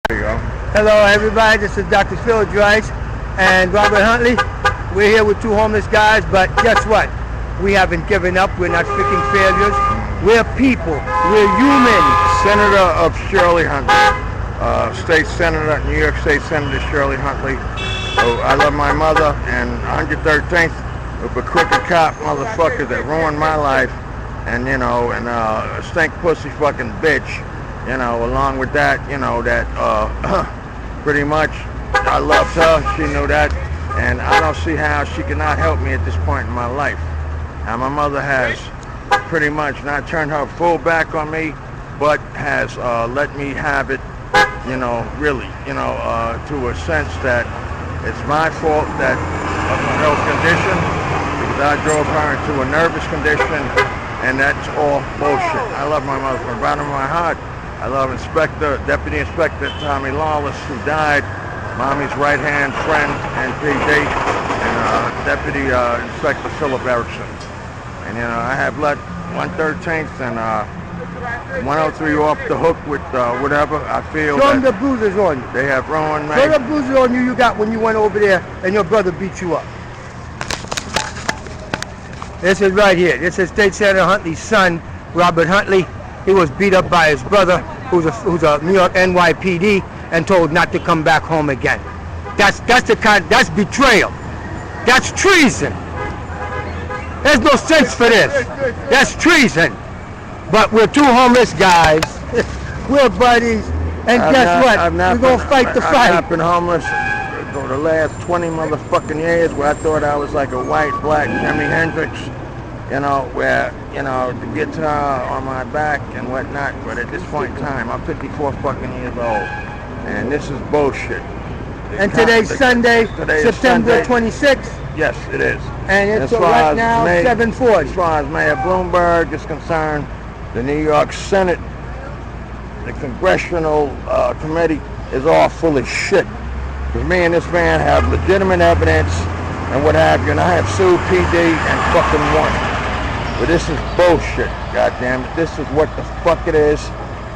There you go. Hello everybody, this is Dr. Phil DRICE and Robert Huntley. We're here with two homeless guys, but guess what? We haven't given up, we're not freaking failures. We're people, we're human. Senator of Shirley Huntley, State Senator, New York State Senator Shirley Huntley. So I love my mother, and 113th with a crooked cop motherfucker that ruined my life, and you know, and a stink pussy fucking bitch. You know, along with that, you know, that pretty much I loved her, she knew that, and I don't see how she cannot help me at this point in my life. Now my mother has pretty much not turned her full back on me, but has let me have it, you know, really, you know, to a sense that it's my fault that of her health condition, because I drove her into a nervous condition, and that's all bullshit. I love my mother from the bottom of my heart. I love Deputy Inspector Tommy Lawless, who died, Mommy's right-hand friend and PD, and Deputy Inspector Philip Erickson. And, you know, I have let 113th and 103 off the hook with whatever I feel. Show them the bruises on you. They have ruined me. Show the bruises on you got when you went over there and your brother beat you up. This is right here. This is State Senator Huntley's son, Robert Huntley. He was beat up by his brother, who's a New York NYPD, and told not to come back home again. That's betrayal. That's treason. There's no sense for this. That's treason. But we're two homeless guys. We're buddies, and guess what? We're gonna fight the fight. I've not been homeless for the last 20 motherfucking years, where I thought I was like a white, black Jimi Hendrix. You know, where, you know, the guitar on my back and whatnot, but at this point in time, I'm 54 fucking years old, and this is bullshit. And today's Sunday, September 26th. Yes, it is. And it's right now 7:40. As far as Mayor Bloomberg is concerned, the New York Senate, the Congressional Committee is all full of shit. Because me and this man have legitimate evidence and what have you, and I have sued PD and fucking won. But this is bullshit, goddamn it. This is what the fuck it is,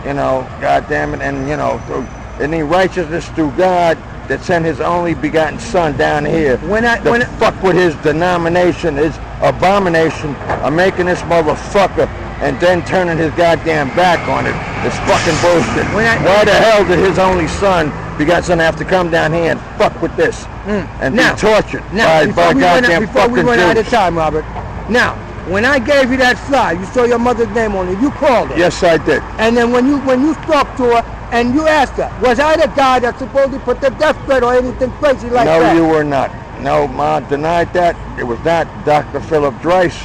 you know, goddamn it. And you know, through any righteousness through God that sent His only begotten Son down here to fuck with His denomination, His abomination of making this motherfucker and then turning His goddamn back on it. It's fucking bullshit. Why the hell did His only Son begotten Son have to come down here and fuck with this and be tortured by goddamn before fucking we run out of Jews? time, Robert. Now, when I gave you that fly, you saw your mother's name on it. You called her. Yes, I did. And then when you spoke to her and you asked her, was I the guy that supposedly put the death threat or anything crazy like that? No, you were not. No, Ma denied that. It was not Dr. Philip DRICE.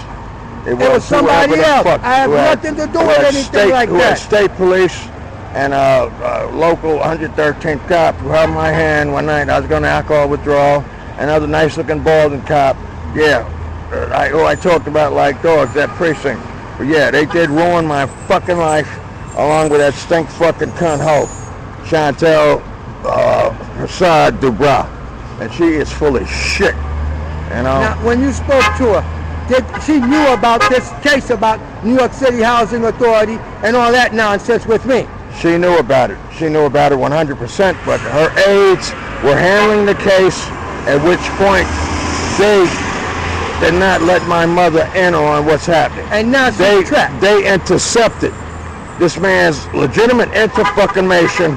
It was somebody else. I have nothing to do with anything like that. Who had state police and local 113th cop who held my hand one night. I was going to alcohol withdrawal. Another nice-looking balding cop. Yeah. Who I talked about like dogs, that precinct. But yeah, they did ruin my fucking life, along with that stink fucking cunt hoe, Chantel Prasad Dubra. And she is full of shit, you know. Now, when you spoke to her, she knew about this case about New York City Housing Authority and all that nonsense with me? She knew about it. She knew about it 100%, but her aides were handling the case, at which point they did not let my mother in on what's happening. And now she's trapped. They intercepted this man's legitimate information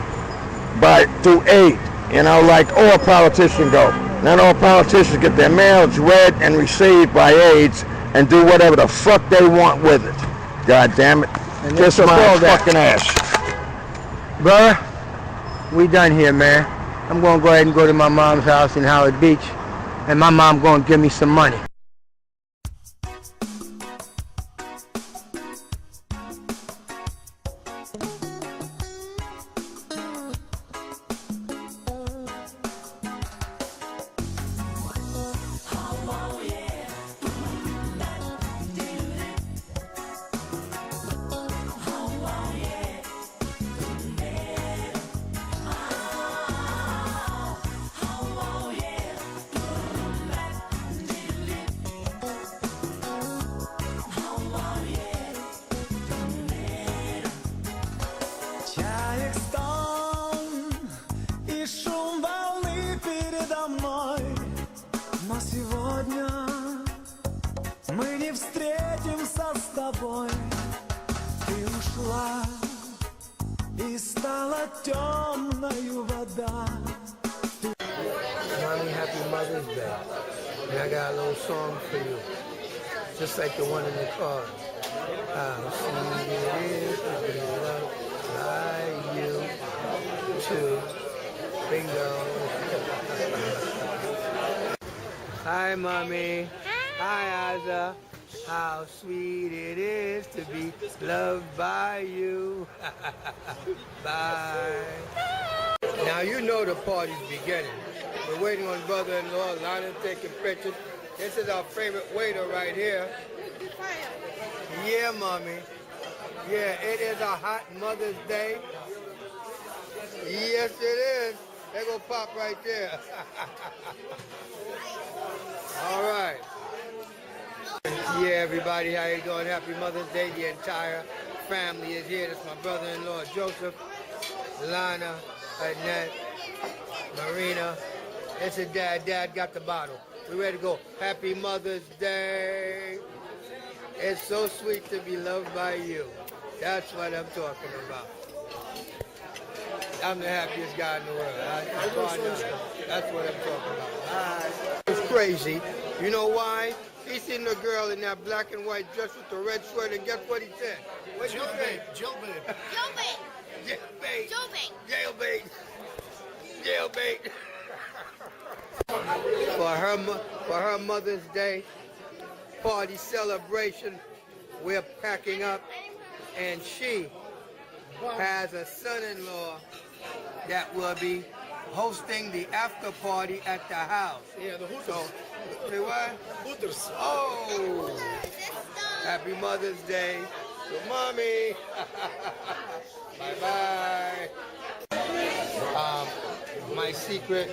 through aid, you know, like all politicians go. Not all politicians get their mails read and received by aides and do whatever the fuck they want with it. God damn it. And kiss my fucking ass. Brother, we done here, man. I'm gonna go ahead and go to my mom's house in Howard Beach, and my mom gonna give me some money. собой. Ты ушла, и стала темною вода. Mommy, happy Mother's Day. And I got a little song for you. Just like the one in the car. How sweet it is to be loved by you too. Bingo. Hi, Mommy. Hi, Aza. How sweet it is to be loved by you. Bye. Now you know the party's beginning. We're waiting on brother-in-law, Lana taking pictures. This is our favorite waiter right here. Yeah, Mommy. Yeah, it is a hot Mother's Day. Yes, it is. They go pop right there. All right. Yeah, everybody, how you doing? Happy Mother's Day. The entire family is here. That's my brother-in-law, Joseph, Lana, Annette, Marina. It's a dad. Dad got the bottle. We're ready to go. Happy Mother's Day. It's so sweet to be loved by you. That's what I'm talking about. I'm the happiest guy in the world. That's what I'm talking about. It's crazy. You know why? He seen the girl in that black and white dress with the red shirt, and guess what he said? What'd you say? Jailbait. Jailbait. Jailbait. Jailbait. Jailbait. For her Mother's Day party celebration, we're packing up, and she has a son-in-law that will be hosting the after party at the house. Yeah, the Hooters. So, say what? Hooters. Oh! Happy Mother's Day to Mommy. Bye-bye. My secret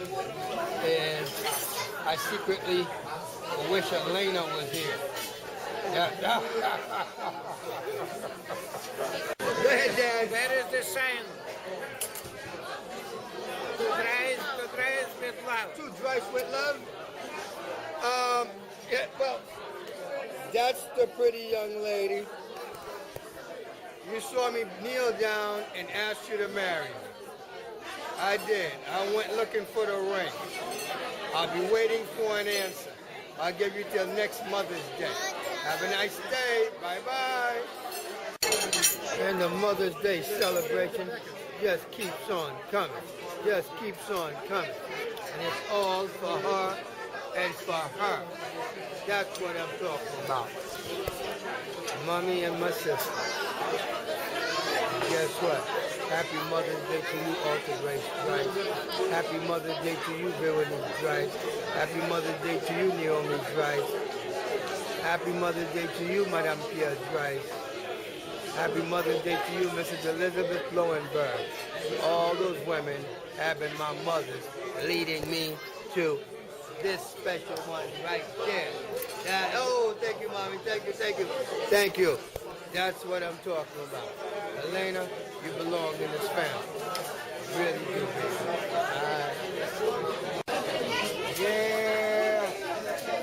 is I secretly wish Elena was here. Yeah. Go ahead, Dad. Where is the sign? To DRICE with love. To DRICE with love? Yeah, well, that's the pretty young lady. You saw me kneel down and ask you to marry me. I did. I went looking for the ring. I'll be waiting for an answer. I'll give you till next Mother's Day. Have a nice day. Bye-bye. And the Mother's Day celebration just keeps on coming. Just keeps on coming. And it's all for her and for her. That's what I'm talking about. Mommy and my sister. Guess what? Happy Mother's Day to you, Alter Grace Drice. Happy Mother's Day to you, Veronique Drice. Happy Mother's Day to you, Naomi Drice. Happy Mother's Day to you, Madame Pierre Drice. Happy Mother's Day to you, Mrs. Elizabeth Lowenberg. All those women have been my mothers, leading me to this special one right there. Oh, thank you, Mommy. Thank you, thank you. Thank you. That's what I'm talking about. Elena, you belong in this family. Really do, baby. Yeah.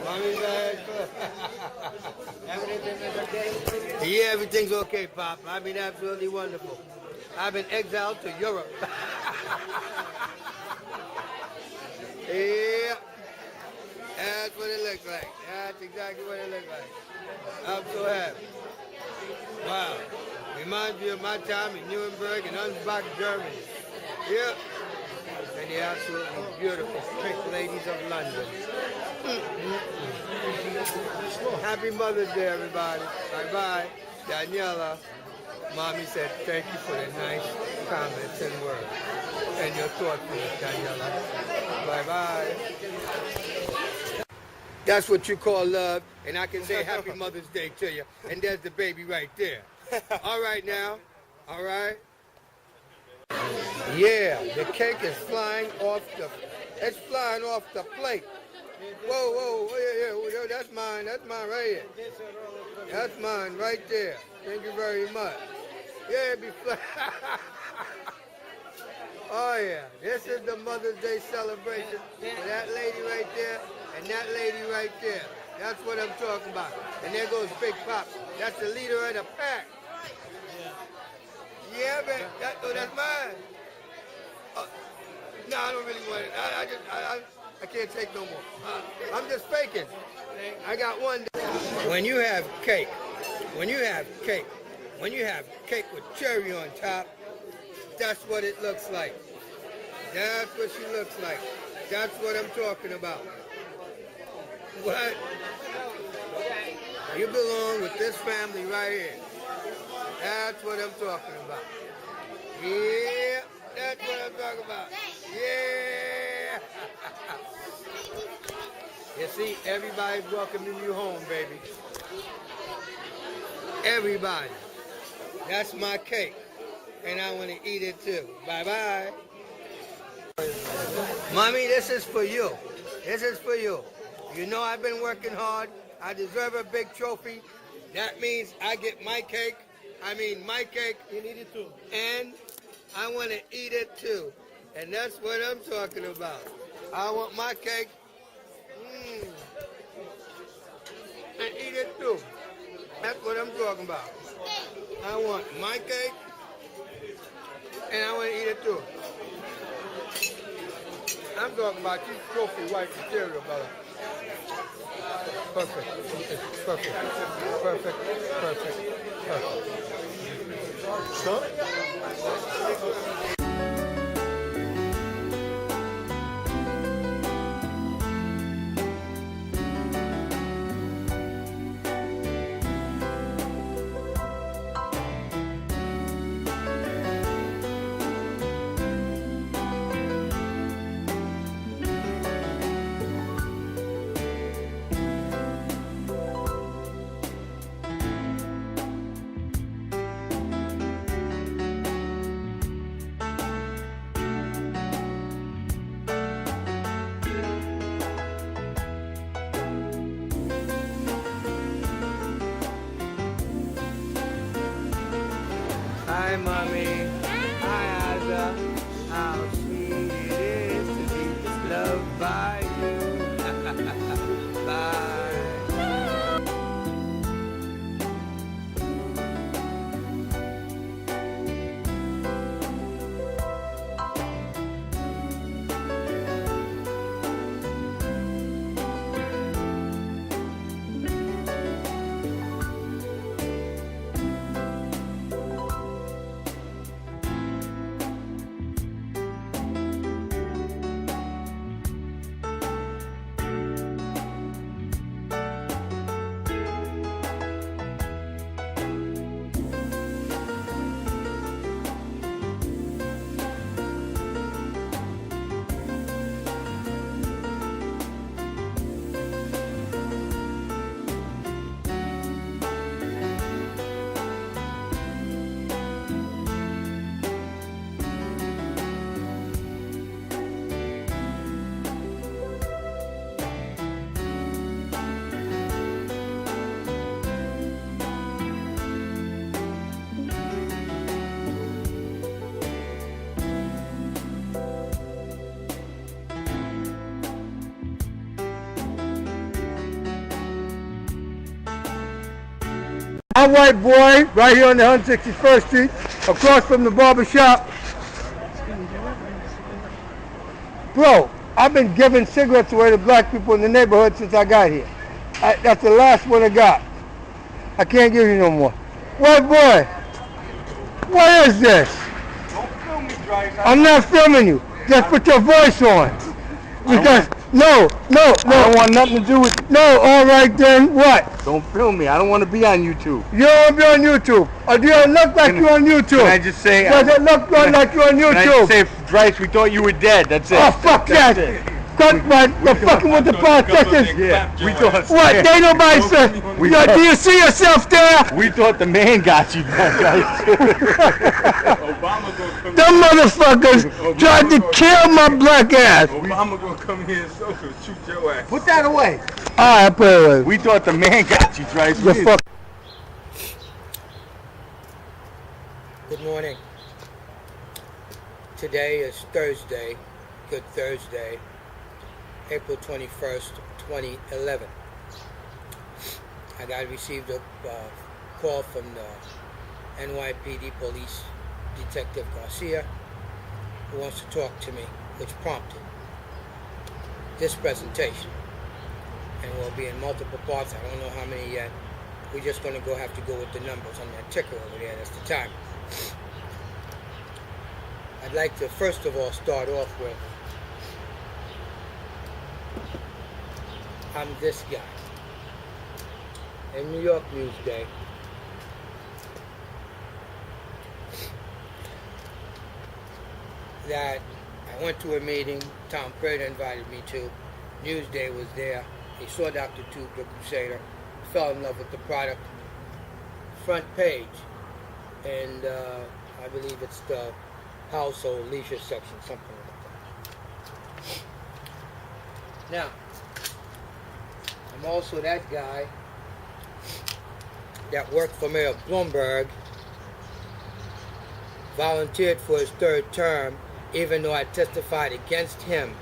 Mommy's everything is okay? Yeah, everything's okay, Pop. I've been absolutely wonderful. I've been exiled to Europe. Yeah. That's what it looks like. That's exactly what it looks like. I'm so happy. Wow. Reminds me of my time in Nuremberg and Ansbach, Germany. Yep. And the absolutely beautiful pink ladies of London. Happy Mother's Day, everybody. Bye-bye. Daniela. Mommy said thank you for the nice comments and words. And your thoughtfulness, Daniela. Bye-bye. That's what you call love, and I can say Happy Mother's Day to you. And there's the baby right there. All right now, all right? Yeah, the cake is flying off the plate. Whoa, yeah, that's mine right here. That's mine right there. Thank you very much. Yeah, it be flying. Oh yeah, this is the Mother's Day celebration for that lady right there and that lady right there. That's what I'm talking about. And there goes Big Pop. That's the leader of the pack. Yeah, man. That's mine. No, I don't really want it. I can't take no more. I'm just faking. I got one. When you have cake, when you have cake with cherry on top, that's what it looks like. That's what she looks like. That's what I'm talking about. What? You belong with this family right here. That's what I'm talking about. Yeah, that's what I'm talking about. Yeah. You see, everybody's welcoming you home, baby. Everybody. That's my cake. And I want to eat it too. Bye-bye. Mommy, this is for you. This is for you. You know I've been working hard. I deserve a big trophy. That means I get my cake. My cake. You need it too. And I want to eat it too. And that's what I'm talking about. I want my cake. And eat it too. That's what I'm talking about. I want my cake. And I want to eat it too. I'm talking about you trophy white material, brother. Perfect. Perfect. Perfect. Perfect. Perfect. Stop. Hi, Mommy. Hi, Aza. How sweet it is to be loved by you. Bye. I'm white boy, right here on the 161st Street, across from the barber shop. Bro, I've been giving cigarettes away to black people in the neighborhood since I got here. That's the last one I got. I can't give you no more. White boy, what is this? Don't film me, Drice. I'm not filming you. Just put your voice on. Because, no. I don't want nothing to do with it. No, all right then, what? Don't film me. I don't want to be on YouTube. You don't be on YouTube. Or do you look like you're on YouTube? Can I just say... Does it look like you're on YouTube? Can I just say, Drice, we thought you were dead. That's it. Oh, fuck That's that. it. You're fucking with the politicians. Yeah, we thought... What? They nobody said. Do you see yourself there? We thought the man got you, guys. Them motherfuckers tried to kill my black ass. Obama gonna come here and shoot your ass. Put that away. All right, put it away. We thought the man got you, Drice. The fuck. Good morning. Today is Thursday, Good Thursday, April 21st, 2011. I received a call from the NYPD police detective Garcia, who wants to talk to me, which prompted this presentation. And will be in multiple parts. I don't know how many yet. We're just going to have to go with the numbers on that ticker over there. That's the time. I'd like to first of all start off with, I'm this guy. In New York Newsday, that I went to a meeting Tom Prater invited me to. Newsday was there. He saw Dr. Tube, the Crusader, fell in love with the product. Front page, and I believe it's the household leisure section, something like that. Now, I'm also that guy that worked for Mayor Bloomberg, volunteered for his third term, even though I testified against him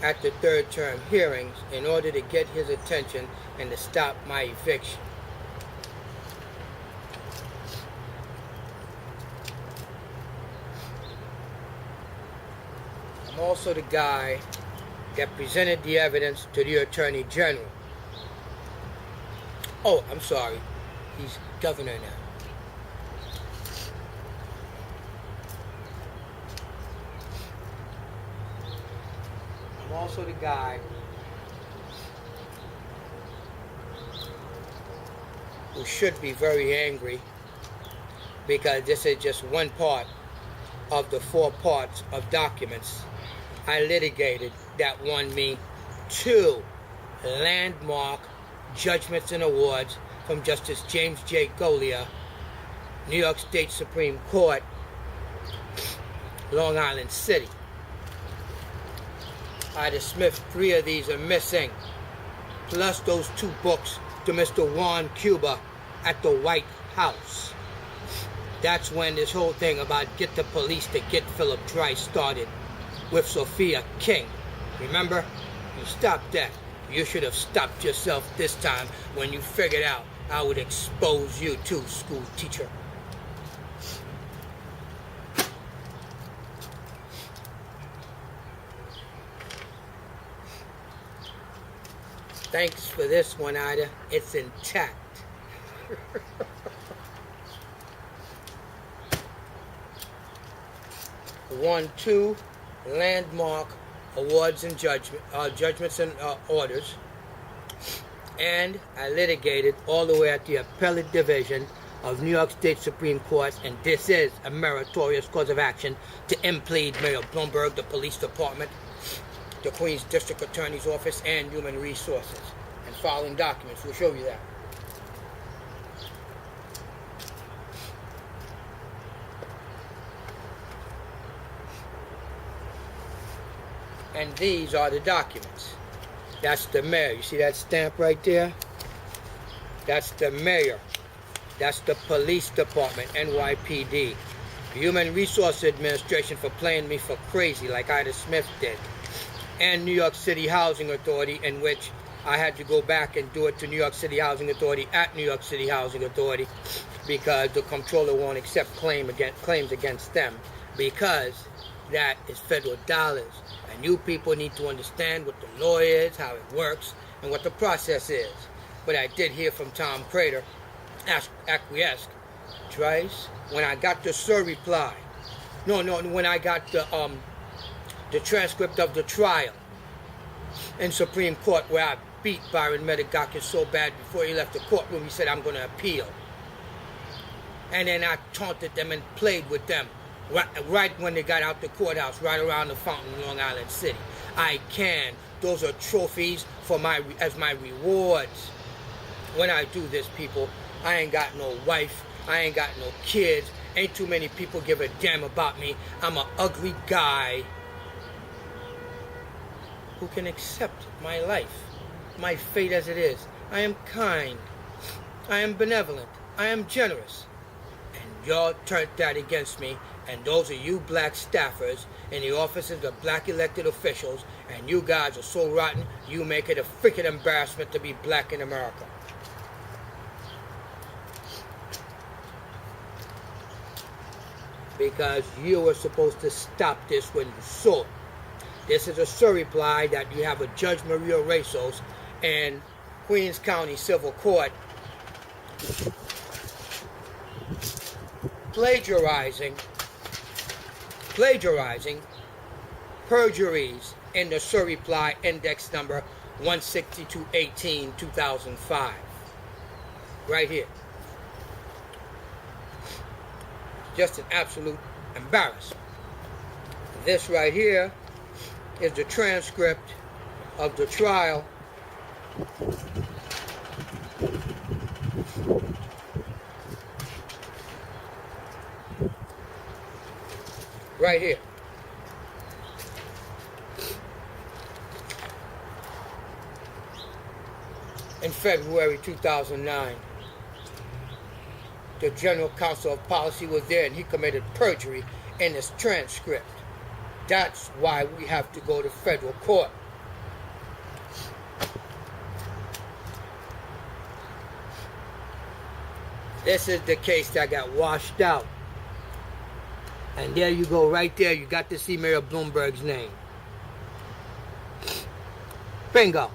at the third term hearings in order to get his attention and to stop my eviction. I'm also the guy that presented the evidence to the Attorney General. Oh, I'm sorry. He's governor now. I'm also the guy who should be very angry because this is just one part of the 4 parts of documents I litigated that won me 2 landmark judgments and awards from Justice James J. Golia, New York State Supreme Court, Long Island City. Ida Smith, 3 of these are missing, plus those 2 books to Mr. Juan Cuba at the White House. That's when this whole thing about get the police to get Philip DRICE started with Sophia King. Remember? You stopped that. You should have stopped yourself this time when you figured out I would expose you too, school teacher. Thanks for this one, Ida. It's intact. Won 2 landmark awards and judgments and orders, and I litigated all the way at the appellate division of New York State Supreme Court, and this is a meritorious cause of action to implead Mayor Bloomberg, the police department, the Queens District Attorney's Office, and Human Resources. And following documents will show you that. And these are the documents. That's the mayor. You see that stamp right there? That's the mayor. That's the police department, NYPD. Human Resource Administration for playing me for crazy like Ida Smith did. And New York City Housing Authority, in which I had to go back and do it to New York City Housing Authority at New York City Housing Authority because the comptroller won't accept claims against them because that is federal dollars. And you people need to understand what the law is, how it works, and what the process is. But I did hear from Tom Prater, acquiesced, DRICE, when I got the SIR reply. When I got the transcript of the trial in Supreme Court where I beat Byron Medigakis so bad before he left the courtroom, he said, I'm going to appeal. And then I taunted them and played with them. Right when they got out the courthouse, right around the fountain in Long Island City. I can. Those are trophies for as my rewards. When I do this, people, I ain't got no wife. I ain't got no kids. Ain't too many people give a damn about me. I'm an ugly guy who can accept my life, my fate as it is. I am kind. I am benevolent. I am generous. And y'all turned that against me. And those are you black staffers in the offices of black elected officials, and you guys are so rotten, you make it a freaking embarrassment to be black in America. because you were supposed to stop this when you saw it. This is a surreply that you have a Judge Maria Resos in Queens County Civil Court plagiarizing perjuries in the surreply index number 16218 2005. Right here. Just an absolute embarrassment. This right here is the transcript of the trial right here. In February 2009, the General Counsel of Policy was there and he committed perjury in his transcript. That's why we have to go to federal court. This is the case that got washed out. And there you go, right there, you got to see Mayor Bloomberg's name. Bingo.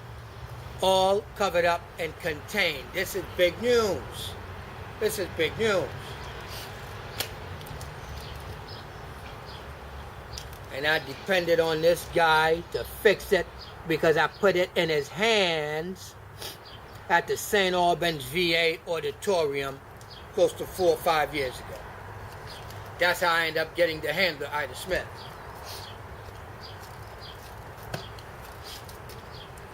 All covered up and contained. This is big news. This is big news. And I depended on this guy to fix it because I put it in his hands at the St. Albans VA auditorium close to 4 or 5 years ago. That's how I ended up getting the handler, Ida Smith.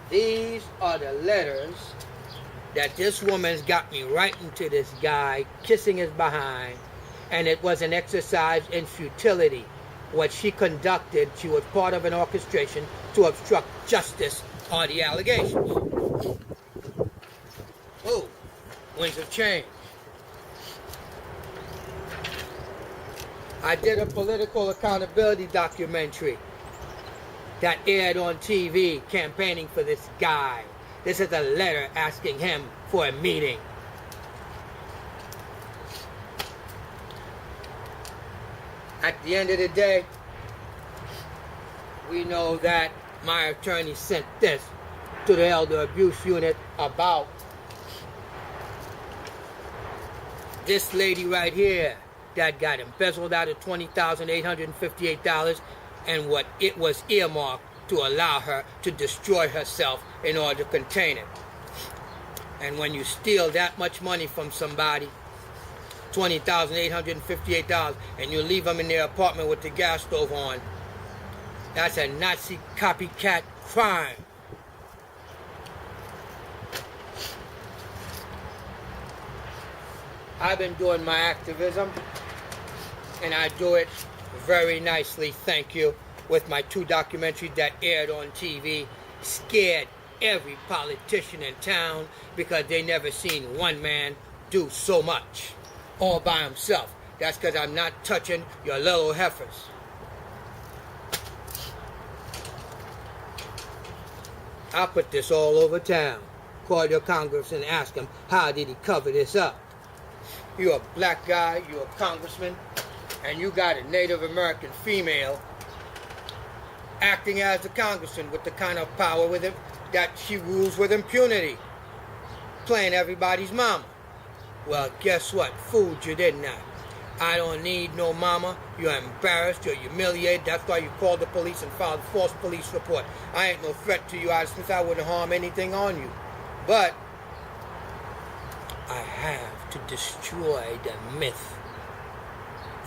These are the letters that this woman's got me writing to this guy, kissing his behind, and it was an exercise in futility. What she conducted, she was part of an orchestration to obstruct justice on the allegations. Oh, winds of change. I did a political accountability documentary that aired on TV campaigning for this guy. This is a letter asking him for a meeting. At the end of the day, we know that my attorney sent this to the Elder Abuse Unit about this lady right here that got embezzled out of $20,858 and what it was earmarked to allow her to destroy herself in order to contain it. And when you steal that much money from somebody, $20,858, and you leave them in their apartment with the gas stove on, that's a Nazi copycat crime. I've been doing my activism, and I do it very nicely, thank you, with my 2 documentaries that aired on TV, scared every politician in town because they never seen one man do so much all by himself. That's because I'm not touching your little heifers. I'll put this all over town. Call your congressman and ask him, how did he cover this up? You're a black guy, you're a congressman, and you got a Native American female acting as the congressman with the kind of power with him that she rules with impunity, playing everybody's mama. Well, guess what? Fooled you, didn't I? I don't need no mama. You're embarrassed, you're humiliated. That's why you called the police and filed a false police report. I ain't no threat to you, Ida Smith. I wouldn't harm anything on you. But I have to destroy the myth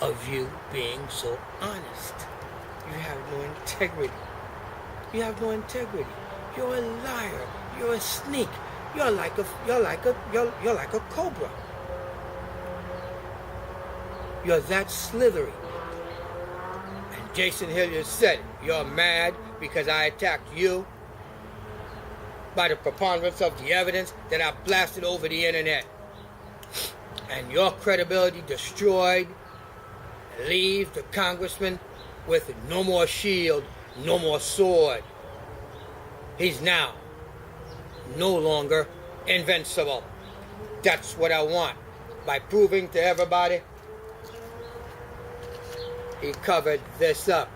of you being so honest. You have no integrity. You have no integrity. You're a liar. You're a sneak. You're like a cobra. You're that slithery. And Jason Hilliard said, you're mad because I attacked you by the preponderance of the evidence that I blasted over the internet. And your credibility destroyed leaves the congressman with no more shield, no more sword. He's now no longer invincible. That's what I want. By proving to everybody he covered this up.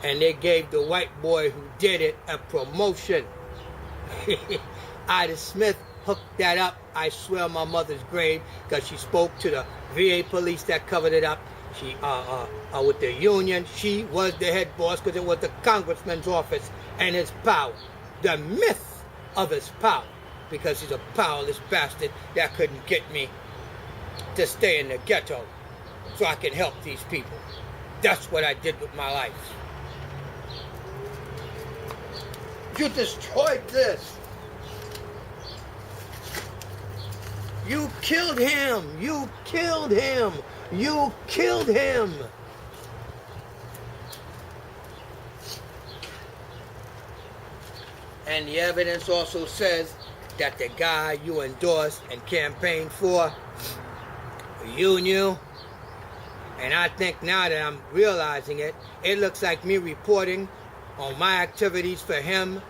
And they gave the white boy who did it a promotion. Ida Smith hooked that up, I swear on my mother's grave, because she spoke to the VA police that covered it up. She, with the union, she was the head boss because it was the congressman's office and his power. The myth of his power, because he's a powerless bastard that couldn't get me to stay in the ghetto so I can help these people. That's what I did with my life. You destroyed this. You killed him. You killed him. You killed him. And the evidence also says that the guy you endorsed and campaigned for, you knew. And I think now that I'm realizing it, it looks like me reporting on my activities for him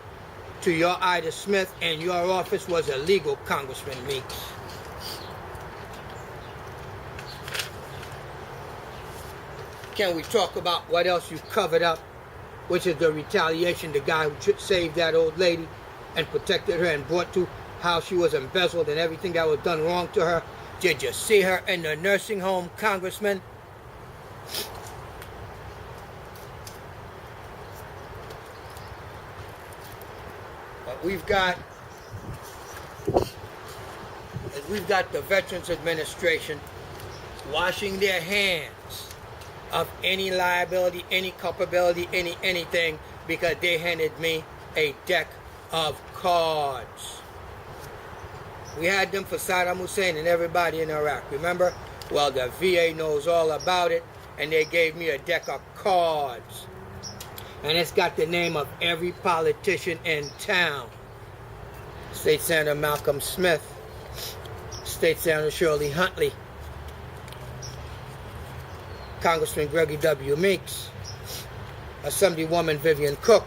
to your Ida Smith and your office was illegal, Congressman Meeks. Can we talk about what else you covered up, which is the retaliation, the guy who saved that old lady and protected her and brought to how she was embezzled and everything that was done wrong to her? Did you see her in the nursing home, Congressman? But we've got the Veterans Administration washing their hands of any liability, any culpability, anything, because they handed me a deck of cards. We had them for Saddam Hussein and everybody in Iraq, remember? Well, the VA knows all about it, and they gave me a deck of cards. And it's got the name of every politician in town. State Senator Malcolm Smith, State Senator Shirley Huntley, Congressman Gregory W. Meeks, Assemblywoman Vivian Cook,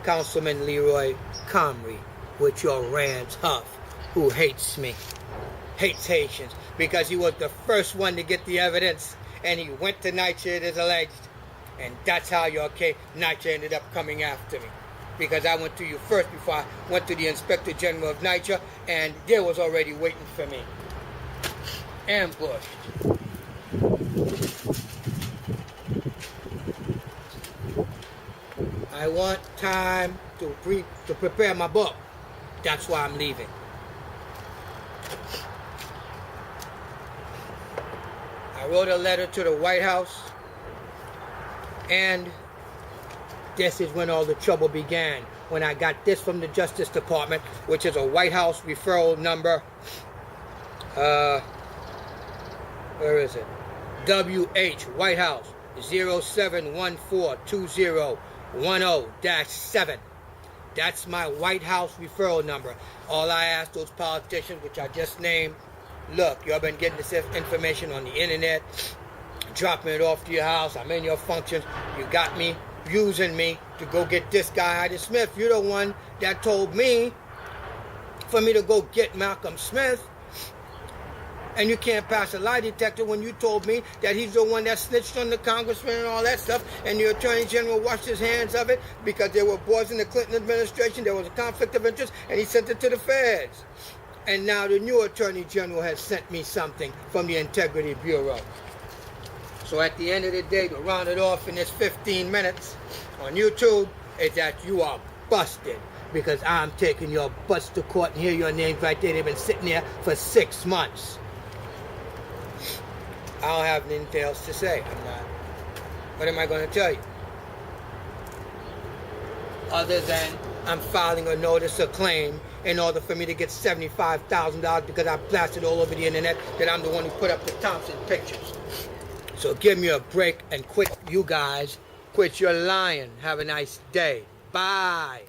Councilman Leroy Comrie, with your Rance Huff, who hates me, hates Haitians, because he was the first one to get the evidence, and he went to NYCHA, it is alleged, and that's how your case, NYCHA ended up coming after me, because I went to you first before I went to the Inspector General of NYCHA, and they was already waiting for me, ambushed. I want time to prepare my book. That's why I'm leaving. I wrote a letter to the White House, and this is when all the trouble began. When I got this from the Justice Department, which is a White House referral number, where is it? WH White House 07142010-7. That's my White House referral number. All I ask those politicians, which I just named, look, y'all been getting this information on the internet, dropping it off to your house, I'm in your functions, you got me using me to go get this guy, Ida Smith. You're the one that told me for me to go get Malcolm Smith. And you can't pass a lie detector when you told me that he's the one that snitched on the congressman and all that stuff, and the Attorney General washed his hands of it because there were boys in the Clinton administration, there was a conflict of interest, and he sent it to the feds. And now the new Attorney General has sent me something from the Integrity Bureau. So at the end of the day, to round it off in this 15 minutes on YouTube, is that you are busted, because I'm taking your butts to court, and here your names right there. They've been sitting there for 6 months. I don't have anything else to say. What am I going to tell you? Other than I'm filing a notice of claim in order for me to get $75,000 because I blasted all over the internet that I'm the one who put up the Thompson pictures. So give me a break and quit, you guys. Quit your lying. Have a nice day. Bye.